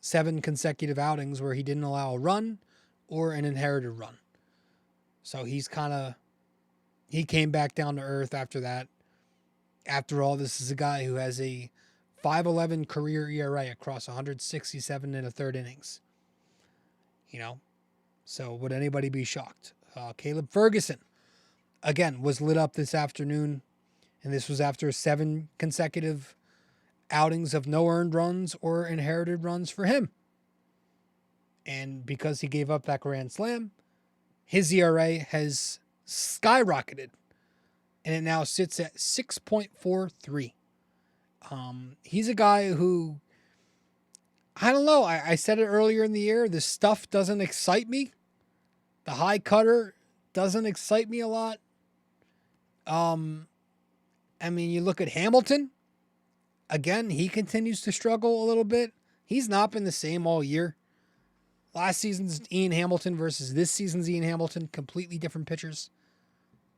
7 consecutive outings where he didn't allow a run or an inherited run. So he came back down to earth after that. After all, this is a guy who has a 5.11 career ERA across 167 1/3 innings. So would anybody be shocked? Caleb Ferguson, again, was lit up this afternoon, and this was after 7 consecutive outings of no earned runs or inherited runs for him. And because he gave up that grand slam, his ERA has skyrocketed, and it now sits at 6.43. He's a guy who, I don't know, I said it earlier in the year, this stuff doesn't excite me. The high cutter doesn't excite me a lot. You look at Hamilton. Again, he continues to struggle a little bit. He's not been the same all year. Last season's Ian Hamilton versus this season's Ian Hamilton, completely different pitchers.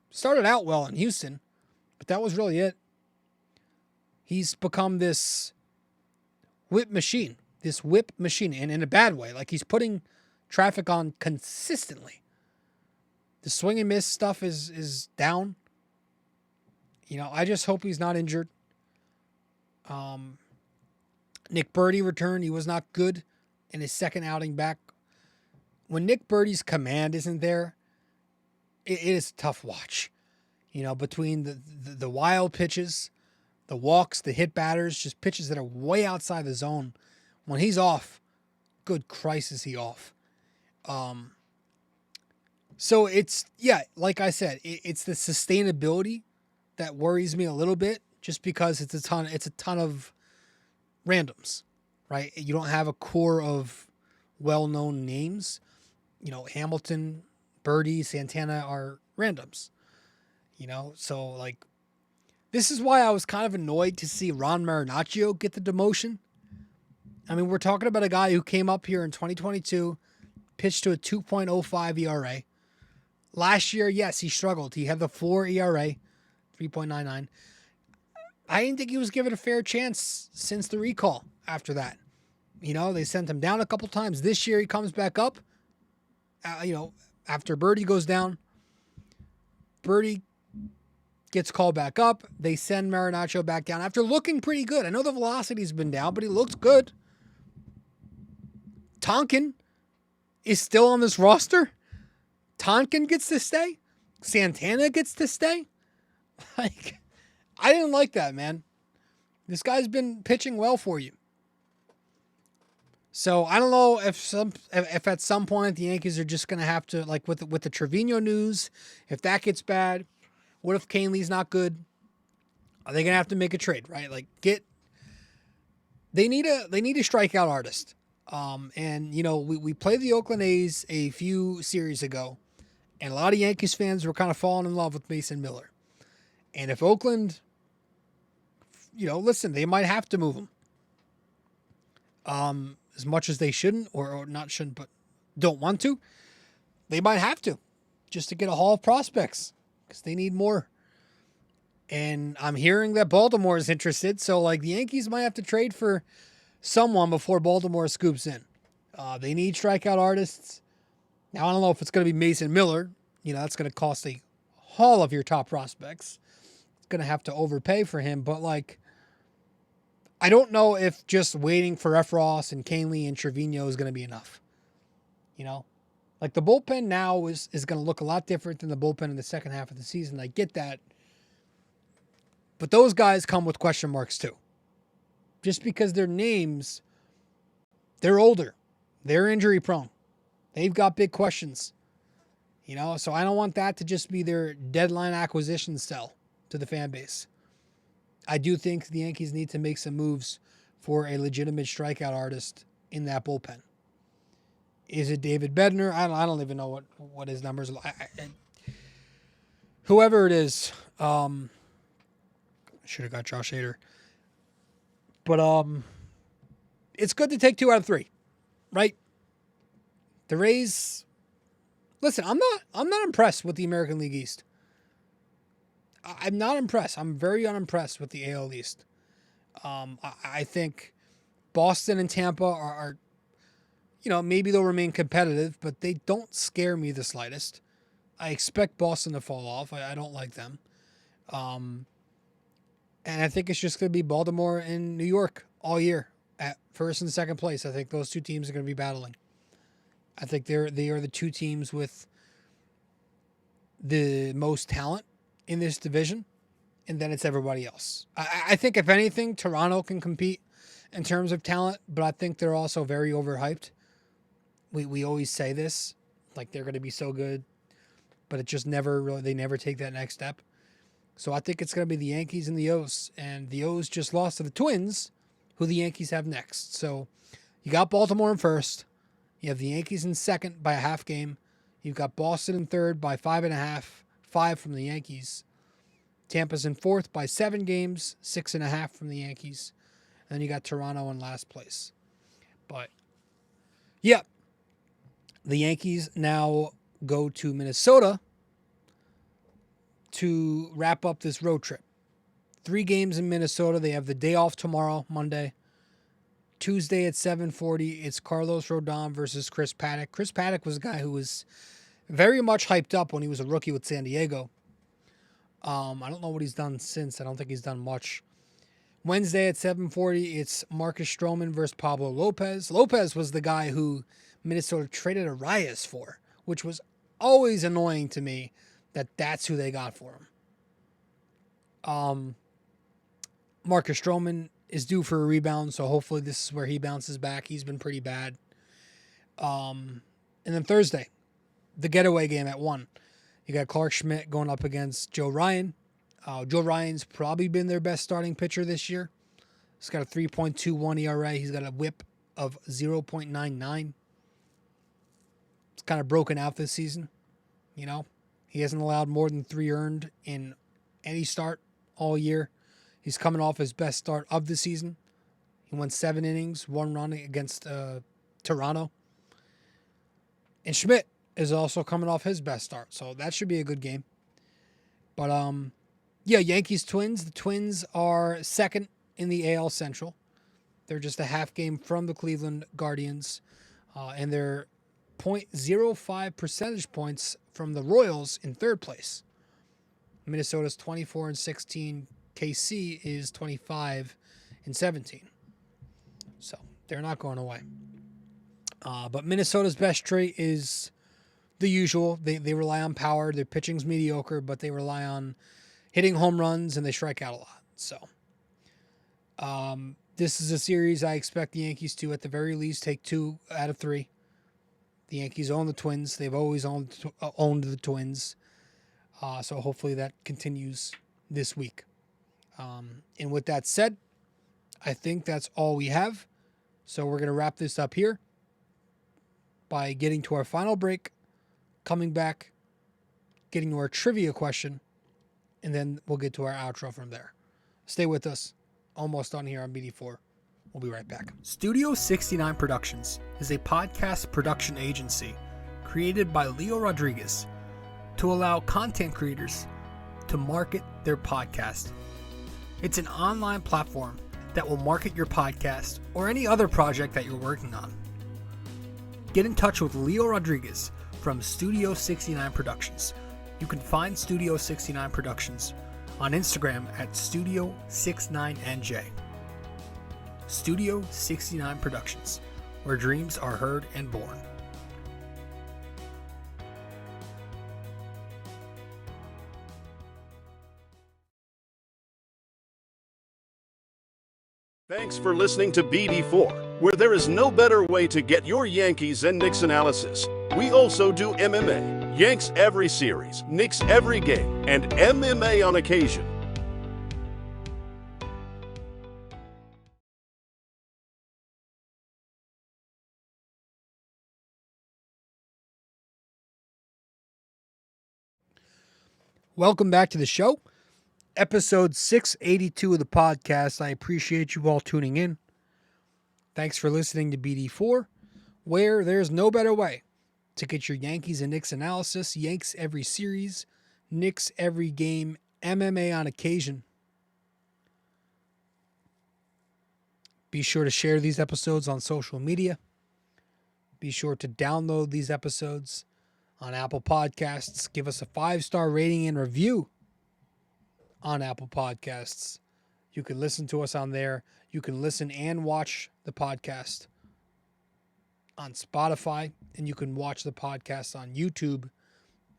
Started out well in Houston, but that was really it. He's become this whip machine, and in a bad way. Like, he's putting traffic on consistently. The swing and miss stuff is down. I just hope he's not injured. Nick Birdie returned. He was not good in his second outing back. When Nick Birdie's command isn't there, it is a tough watch. Between the wild pitches, the walks, the hit batters, just pitches that are way outside the zone. When he's off, good Christ is he off. So it's, like I said, it's the sustainability that worries me a little bit, just because it's a ton of randoms, right? You don't have a core of well-known names. Hamilton, Birdie, Santana are randoms. So like, this is why I was kind of annoyed to see Ron Marinaccio get the demotion. I mean, we're talking about a guy who came up here in 2022, pitched to a 2.05 ERA. Last year, yes, he struggled. He had the 4 ERA, 3.99. I didn't think he was given a fair chance since the recall after that. They sent him down a couple times. This year, he comes back up. After Birdie goes down, Birdie gets called back up. They send Marinaccio back down after looking pretty good. I know the velocity's been down, but he looks good. Tonkin is still on this roster. Tonkin gets to stay. Santana gets to stay. Like, I didn't like that, man. This guy's been pitching well for you. So I don't know if at some point the Yankees are just going to have to, like with the Trevino news, if that gets bad, what if Canley's not good? Are they going to have to make a trade, right? Like, they need a strikeout artist. We played the Oakland A's a few series ago, and a lot of Yankees fans were kind of falling in love with Mason Miller. And if Oakland, listen, they might have to move him. As much as they shouldn't, or not shouldn't, but don't want to, they might have to, just to get a haul of prospects, because they need more. And I'm hearing that Baltimore is interested, so like the Yankees might have to trade for someone before Baltimore scoops in. They need strikeout artists. Now, I don't know if it's going to be Mason Miller. That's going to cost a haul of your top prospects. It's going to have to overpay for him, but like, I don't know if just waiting for Efros and Canley and Trevino is going to be enough. Like, the bullpen now is going to look a lot different than the bullpen in the second half of the season. I get that. But those guys come with question marks too. Just because their names, they're older. They're injury prone. They've got big questions. So I don't want that to just be their deadline acquisition sell to the fan base. I do think the Yankees need to make some moves for a legitimate strikeout artist in that bullpen. Is it David Bednar? I don't even know what his numbers are. Whoever it is, should have got Josh Hader. But it's good to take 2 out of 3, right? The Rays. Listen, I'm not impressed with the American League East. I'm not impressed. I'm very unimpressed with the AL East. I think Boston and Tampa are maybe they'll remain competitive, but they don't scare me the slightest. I expect Boston to fall off. I don't like them. And I think it's just going to be Baltimore and New York all year at first and second place. I think those two teams are going to be battling. I think they are the two teams with the most talent in this division, and then it's everybody else. I think, if anything, Toronto can compete in terms of talent, but I think they're also very overhyped. We always say this, like they're going to be so good, but it just they never take that next step. So I think it's going to be the Yankees and the O's, and the O's just lost to the Twins, who the Yankees have next. So you got Baltimore in first. You have the Yankees in second by a half game. You've got Boston in third by 5.5, 5 from the Yankees. Tampa's in fourth by 7 games, 6.5 from the Yankees. And then you got Toronto in last place. But, yeah, the Yankees now go to Minnesota to wrap up this road trip. 3 games in Minnesota. They have the day off tomorrow, Monday. Tuesday at 7:40, it's Carlos Rodon versus Chris Paddack. Chris Paddack was a guy who was very much hyped up when he was a rookie with San Diego. I don't know what he's done since. I don't think he's done much. Wednesday at 7:40, it's Marcus Stroman versus Pablo Lopez. Lopez was the guy who Minnesota traded Arias for, which was always annoying to me that's who they got for him. Marcus Stroman is due for a rebound, so hopefully this is where he bounces back. He's been pretty bad. And then Thursday, the getaway game at 1. You got Clark Schmidt going up against Joe Ryan. Joe Ryan's probably been their best starting pitcher this year. He's got a 3.21 ERA. He's got a whip of 0.99. It's kind of broken out this season. He hasn't allowed more than 3 earned in any start all year. He's coming off his best start of the season. He went 7 innings, 1 run against Toronto. And Schmidt is also coming off his best start, so that should be a good game. But, Yankees Twins. The Twins are second in the AL Central. They're just a half game from the Cleveland Guardians, and they're 0.05 percentage points from the Royals in third place. Minnesota's 24-16. KC is 25-17. So they're not going away. But Minnesota's best trait is the usual. They rely on power. Their pitching's mediocre, but they rely on hitting home runs, and they strike out a lot. So this is a series I expect the Yankees to, at the very least, take 2 out of 3. The Yankees own the Twins. They've always owned the Twins. So hopefully that continues this week. And with that said, I think that's all we have. So we're going to wrap this up here by getting to our final break, coming back, getting to our trivia question, and then we'll get to our outro from there. Stay with us. Almost done here on BD4. We'll be right back. Studio 69 Productions is a podcast production agency created by Leo Rodriguez to allow content creators to market their podcast. It's an online platform that will market your podcast or any other project that you're working on. Get in touch with Leo Rodriguez from Studio 69 Productions. You can find Studio 69 Productions on Instagram at Studio69NJ. Studio 69 Productions, where dreams are heard and born. Thanks for listening to BD4, where there is no better way to get your Yankees and Knicks analysis. We also do MMA, Yanks every series, Knicks every game, and MMA on occasion. Welcome back to the show. Episode 682 of the podcast. I appreciate you all tuning in. Thanks for listening to BD4, where there's no better way to get your Yankees and Knicks analysis. Yanks every series, Knicks every game, MMA on occasion. Be sure to share these episodes on social media. Be sure to download these episodes on Apple Podcasts. Give us a 5-star rating and review on Apple Podcasts. You can listen to us on there. You can listen and watch the podcast on Spotify, and you can watch the podcast on YouTube.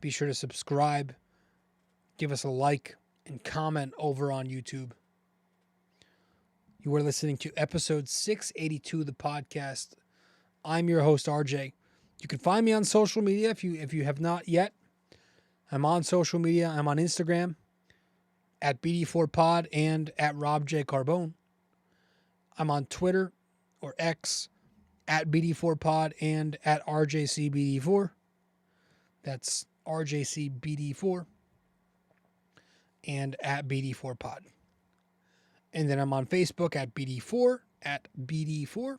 Be sure to subscribe, give us a like, and comment over on YouTube. You are listening to episode 682 of the podcast. I'm your host, RJ. You can find me on social media if you have not yet. I'm on social media. I'm on Instagram at BD4Pod and at Rob J. Carbone. I'm on Twitter or X at BD4Pod and at RJCBD4. That's RJCBD4 and at BD4Pod. And then I'm on Facebook at BD4 at BD4.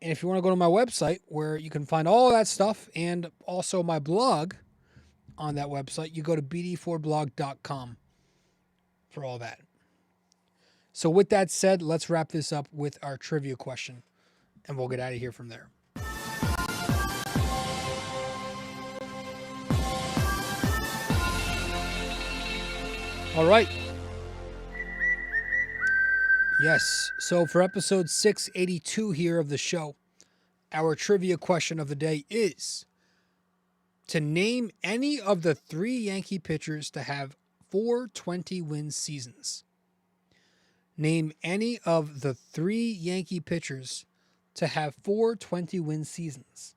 And if you want to go to my website where you can find all that stuff and also my blog on that website, you go to bd4blog.com for all that. So with that said, let's wrap this up with our trivia question, and we'll get out of here from there. All right. Yes, so for episode 682 here of the show, our trivia question of the day is to name any of the 3 Yankee pitchers to have 4 20-win seasons. Name any of the 3 Yankee pitchers to have 4 20-win seasons.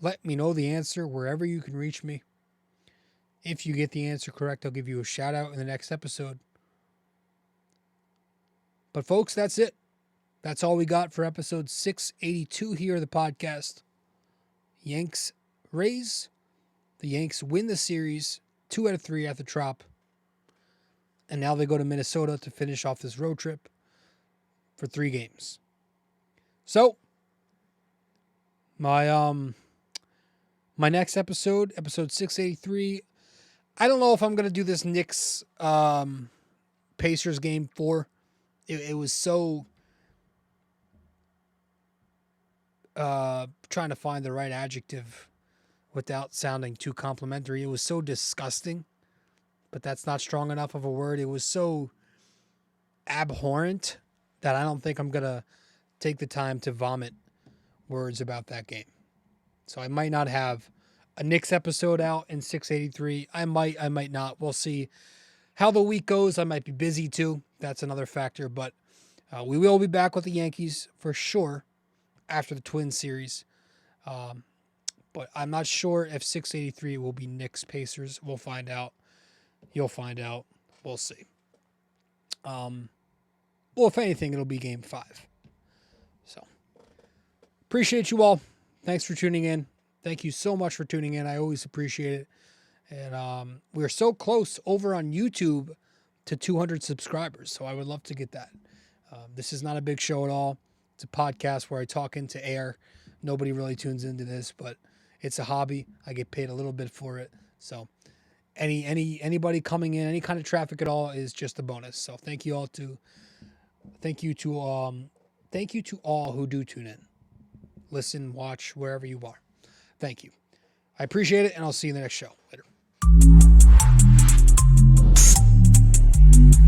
Let me know the answer wherever you can reach me. If you get the answer correct, I'll give you a shout out in the next episode. But folks, that's it. That's all we got for episode 682 here of the podcast. Yanks Rays. The Yanks win the series 2 out of 3 at the Trop. And now they go to Minnesota to finish off this road trip for 3 games. So, my next episode, episode 683, I don't know if I'm going to do this Knicks Pacers game 4. It was so trying to find the right adjective without sounding too complimentary. It was so disgusting, but that's not strong enough of a word. It was so abhorrent that I don't think I'm going to take the time to vomit words about that game. So I might not have a Knicks episode out in 683. I might not. We'll see how the week goes. I might be busy too. That's another factor, but we will be back with the Yankees for sure after the Twins series. But I'm not sure if 683 will be Knicks Pacers. We'll find out. You'll find out. We'll see. Well, if anything, it'll be game 5. So, appreciate you all. Thanks for tuning in. Thank you so much for tuning in. I always appreciate it. And we're so close over on YouTube to 200 subscribers, so I would love to get that. This is not a big show at all. It's a podcast where I talk into air. Nobody really tunes into this, but it's a hobby. I get paid a little bit for it. So anybody coming in, any kind of traffic at all is just a bonus. So thank you to all who do tune in. Listen, watch, wherever you are. Thank you. I appreciate it, and I'll see you in the next show. Later.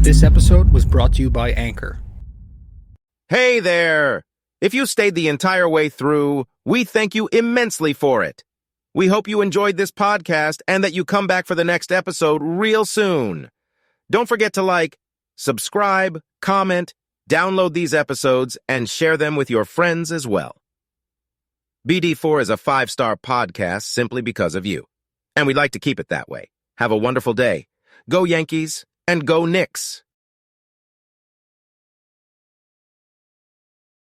This episode was brought to you by Anchor. Hey there! If you stayed the entire way through, we thank you immensely for it. We hope you enjoyed this podcast and that you come back for the next episode real soon. Don't forget to like, subscribe, comment, Download these episodes and share them with your friends as well. BD4 is a 5-star podcast simply because of you. And we'd like to keep it that way. Have a wonderful day. Go Yankees and go Knicks.